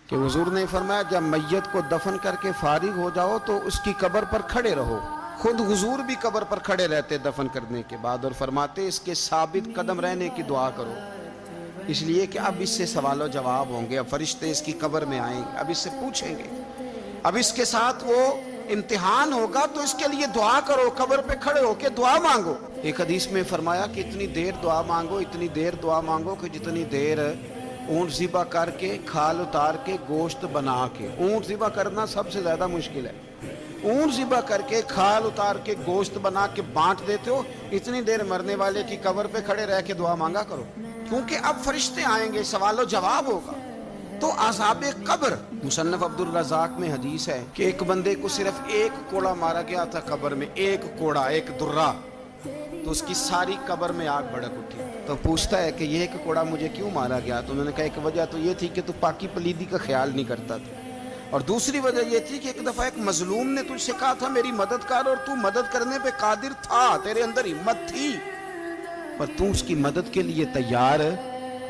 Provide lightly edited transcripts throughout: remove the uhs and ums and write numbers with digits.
کہ حضور نے فرمایا جب میت کو دفن کر کے فارغ ہو جاؤ تو اس کی قبر پر کھڑے رہو. خود حضور بھی قبر پر کھڑے رہتے دفن کرنے کے بعد، اور فرماتے اس کے ثابت قدم رہنے کی دعا کرو، اس لیے کہ اب اس سے سوال و جواب ہوں گے، اب فرشتے اس کی قبر میں آئیں گے، اب اس سے پوچھیں گے، اب اس کے ساتھ وہ امتحان ہوگا، تو اس کے لیے دعا کرو، قبر پہ کھڑے ہو کے دعا مانگو. ایک حدیث میں فرمایا کہ اتنی دیر دعا مانگو، اتنی دیر دعا مانگو کہ جتنی دیر اونٹ ذبح کر کے کھال اتار کے گوشت بنا کے. اونٹ ذبح کرنا سب سے زیادہ مشکل ہے. اونٹ ذبح کر کے کھال اتار کے گوشت بنا کے بانٹ دیتے ہو، اتنی دیر مرنے والے کی قبر پہ کھڑے رہ کے دعا مانگا کرو، کیونکہ اب فرشتے آئیں گے، سوال و جواب ہوگا. تو عذاب قبر، مصنف عبد الرزاق میں حدیث ہے کہ ایک بندے کو صرف ایک کوڑا مارا گیا تھا قبر میں، ایک کوڑا، ایک درہ، تو اس کی ساری قبر میں آگ بھڑک اٹھی. تو پوچھتا ہے کہ یہ ایک کوڑا مجھے کیوں مارا گیا؟ تو انہوں نے کہا ایک وجہ تو یہ تھی کہ تو پاکی پلیدی کا خیال نہیں کرتا تھا، اور دوسری وجہ یہ تھی کہ ایک دفعہ ایک مظلوم نے تجھ سے کہا تھا میری مدد کر، اور تو مدد کرنے پہ قادر تھا، تیرے اندر ہمت تھی، پر تو اس کی مدد کے لیے تیار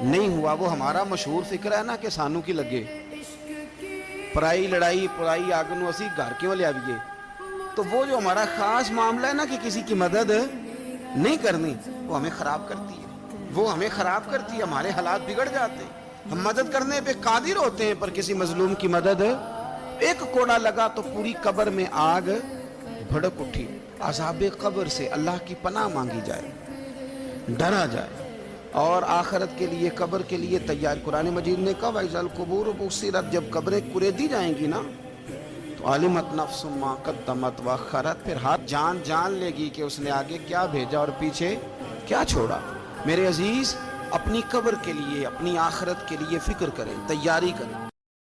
نہیں ہوا. وہ ہمارا مشہور فکر ہے نا کہ سانو کی لگے، پرائی لڑائی پرائی آگ نو اسی گھر کیوں لے آئیے. تو وہ جو ہمارا خاص معاملہ ہے نا کہ کسی کی مدد نہیں کرنی، وہ ہمیں خراب کرتی ہے، وہ ہمیں خراب کرتی ہے، ہمارے حالات بگڑ جاتے ہیں. ہم مدد کرنے پہ قادر ہوتے ہیں پر کسی مظلوم کی مدد، ایک کوڑا لگا تو پوری قبر میں آگ بھڑک اٹھی. عذاب قبر سے اللہ کی پناہ مانگی جائے، ڈرا جائے، اور آخرت کے لیے قبر کے لیے تیار. قرآن مجید نے کہا وَإِذَا الْقُبُورُ بُعْثِرَتْ، جب قبریں کریدی جائیں گی نا تو عَلِمَتْ نَفْسٌ مَا قَدَّمَتْ وَأَخَّرَتْ، پھر ہر جان لے گی کہ اس نے آگے کیا بھیجا اور پیچھے کیا چھوڑا. میرے عزیز، اپنی قبر کے لیے، اپنی آخرت کے لیے فکر کریں، تیاری کریں.